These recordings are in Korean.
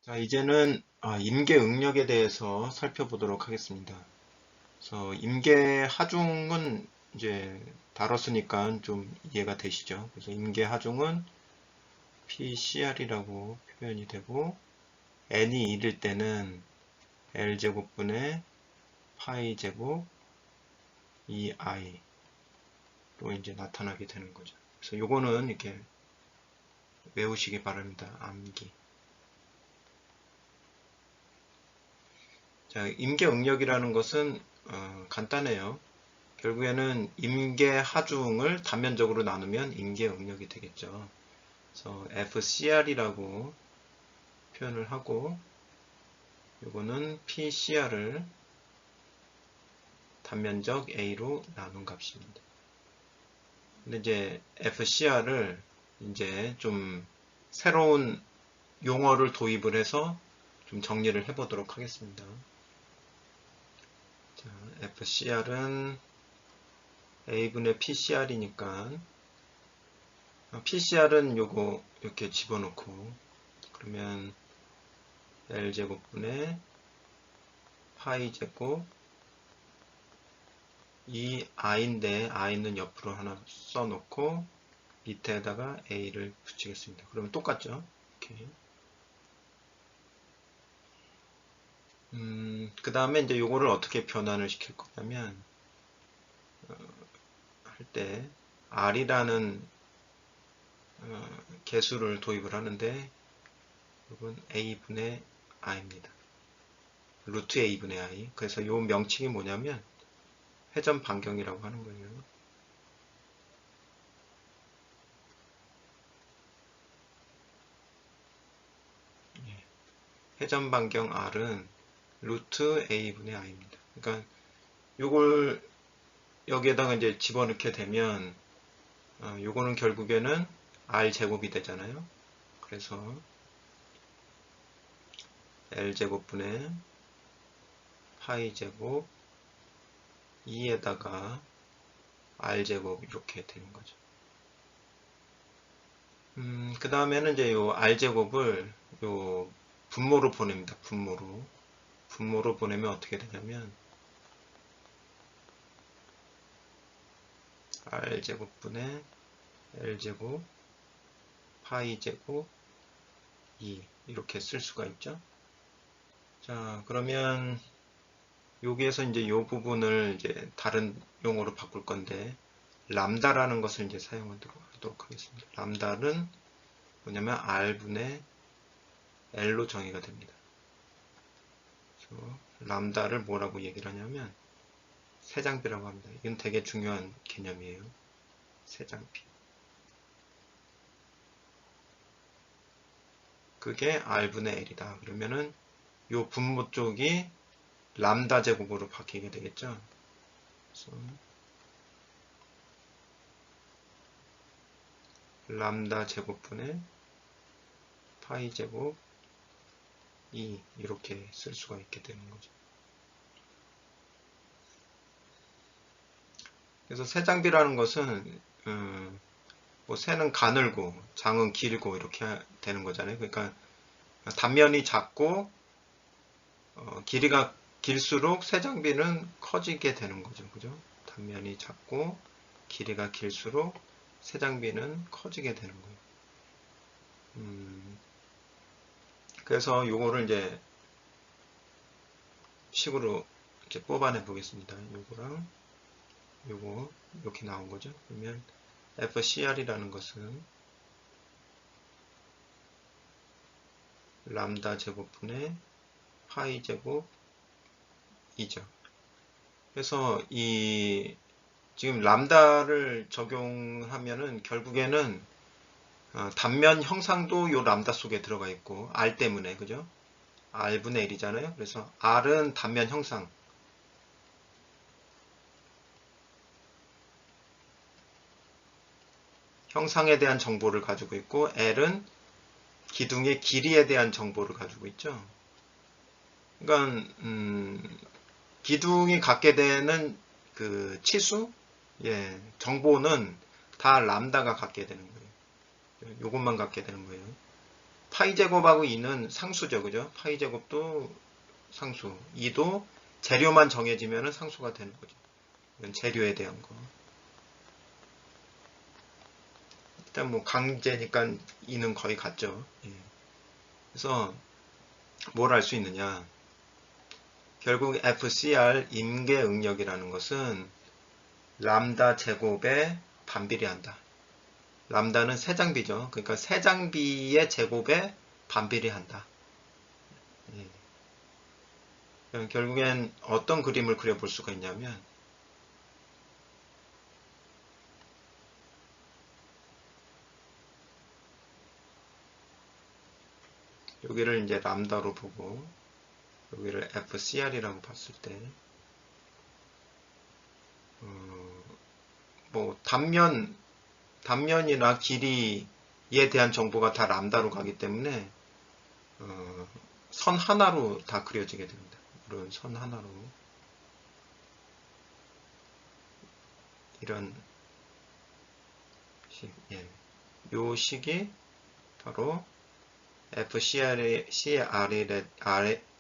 자, 이제는 임계 응력에 대해서 살펴보도록 하겠습니다. 그래서 임계 하중은 이제 다뤘으니까 좀 이해가 되시죠? 그래서 임계 하중은 PCR이라고 표현이 되고 n이 1일 때는 L제곱분의 파이 제곱 2i로 이제 나타나게 되는 거죠. 그래서 요거는 이렇게 외우시기 바랍니다. 암기. 자, 임계 응력이라는 것은 간단해요. 결국에는 임계 하중을 단면적으로 나누면 임계 응력이 되겠죠. 그래서 FCR이라고 표현을 하고 요거는 PCR을 단면적 A로 나눈 값입니다. 근데 이제 FCR을 이제 좀 새로운 용어를 도입을 해서 좀 정리를 해보도록 하겠습니다. 자, FCR은 A분의 PCR이니까 PCR은 요거 이렇게 집어넣고 그러면 L제곱분의 파이제곱 이 i인데 i는 옆으로 하나 써놓고 밑에다가 a를 붙이겠습니다. 그러면 똑같죠? 이렇게. 그 다음에 이제 요거를 어떻게 변환을 시킬 거냐면 할 때 r이라는 개수를 도입을 하는데 이건 a분의 i입니다. 루트 a분의 i. 그래서 요 명칭이 뭐냐면 회전 반경이라고 하는 거예요. 회전 반경 r은 루트 a분의 i입니다. 그러니까 요걸 여기에다가 이제 집어넣게 되면 요거는 결국에는 r 제곱이 되잖아요. 그래서 l 제곱분의 파이 제곱 2에다가 r 제곱 이렇게 되는 거죠. 그 다음에는 이제 요 r 제곱을 요 분모로 보냅니다. 분모로 보내면 어떻게 되냐면 r 제곱분의 l 제곱 파이 제곱 2 이렇게 쓸 수가 있죠. 자, 그러면 여기에서 이제 이 부분을 이제 다른 용어로 바꿀 건데 람다라는 것을 이제 사용하도록 하겠습니다. 람다는 뭐냐면 r분의 l로 정의가 됩니다. 그래서 람다를 뭐라고 얘기를 하냐면 세장비라고 합니다. 이건 되게 중요한 개념이에요. 세장비. 그게 r분의 l이다. 그러면은 이 분모 쪽이 람다 제곱으로 바뀌게 되겠죠. 그래서 람다 제곱분의 파이 제곱 2 이렇게 쓸 수가 있게 되는 거죠. 그래서 세장비라는 것은 뭐 세는 가늘고 장은 길고 이렇게 되는 거잖아요. 그러니까 단면이 작고 길이가 길수록 세장비는 커지게 되는 거죠. 그죠? 단면이 작고 길이가 길수록 세장비는 커지게 되는 거예요. 그래서 요거를 이제 식으로 이제 뽑아내 보겠습니다. 요거랑 요거 이렇게 나온 거죠. 그러면 FCR이라는 것은 람다 제곱분의 파이 제곱 2죠. 그래서 이 지금 람다를 적용하면은 결국에는 단면 형상도 요 람다 속에 들어가 있고 r 때문에 그죠? r분의 1이잖아요. 그래서 r은 단면 형상 형상에 대한 정보를 가지고 있고 L은 기둥의 길이에 대한 정보를 가지고 있죠. 그러니까 기둥이 갖게 되는 그 치수, 예, 정보는 다 람다가 갖게 되는 거예요. 요것만 갖게 되는 거예요. 파이 제곱하고 2는 상수죠. 그죠? 파이 제곱도 상수. 2도 재료만 정해지면 상수가 되는 거죠. 이건 재료에 대한 거. 일단 뭐 강제니까 2는 거의 같죠. 예. 그래서 뭘 알 수 있느냐. 결국 FCR 임계응력이라는 것은 람다 제곱에 반비례한다. 람다는 세장비죠. 그러니까 세장비의 제곱에 반비례한다. 예. 결국엔 어떤 그림을 그려볼 수가 있냐면 여기를 이제 람다로 보고 여기를 FCR이라고 봤을 때 뭐 단면이나 길이에 대한 정보가 다 람다로 가기 때문에 선 하나로 다 그려지게 됩니다. 이런 선 하나로 이런 식, 예. 요 식이 바로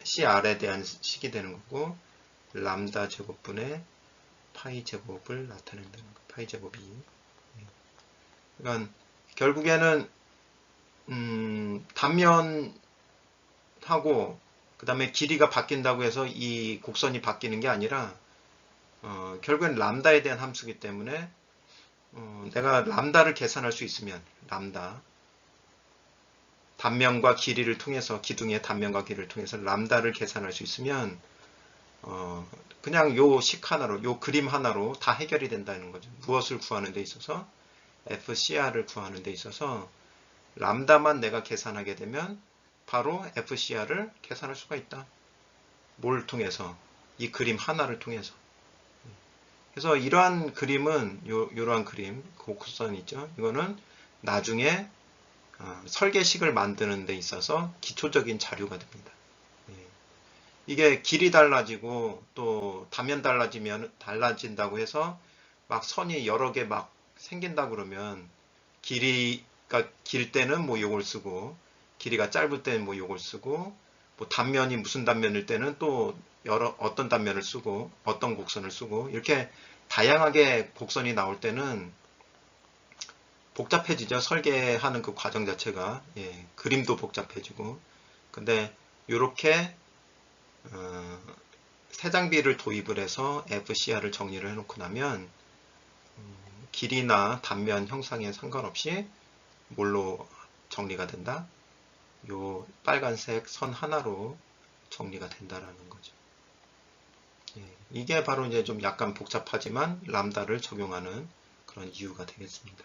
CR에 대한 식이 되는 거고 람다 제곱분의 파이 제곱을 나타낸다는 거. 파이 제곱이. 그러니까 결국에는 단면하고 그 다음에 길이가 바뀐다고 해서 이 곡선이 바뀌는 게 아니라 결국엔 람다에 대한 함수이기 때문에 내가 람다를 계산할 수 있으면 람다 단면과 길이를 통해서 기둥의 단면과 길이를 통해서 람다를 계산할 수 있으면 그냥 요 식 하나로 요 그림 하나로 다 해결이 된다는 거죠. 무엇을 구하는 데 있어서 FCR을 구하는 데 있어서 람다만 내가 계산하게 되면 바로 FCR을 계산할 수가 있다. 뭘 통해서? 이 그림 하나를 통해서. 그래서 이러한 그림은 이러한 그림 곡선 있죠. 이거는 나중에 설계식을 만드는 데 있어서 기초적인 자료가 됩니다. 이게 길이 달라지고 또 단면 달라진다고 해서 막 선이 여러 개 막 생긴다 그러면 길이가 길 때는 뭐 요걸 쓰고 길이가 짧을 때는 뭐 요걸 쓰고 뭐 단면이 무슨 단면일 때는 또 어떤 단면을 쓰고 어떤 곡선을 쓰고 이렇게 다양하게 곡선이 나올 때는 복잡해지죠. 설계하는 그 과정 자체가. 예, 그림도 복잡해지고. 근데 이렇게 세장비를 도입을 해서 FCR을 정리를 해놓고 나면 길이나 단면 형상에 상관없이 뭘로 정리가 된다? 요 빨간색 선 하나로 정리가 된다라는 거죠. 예, 이게 바로 이제 좀 약간 복잡하지만 람다를 적용하는 그런 이유가 되겠습니다.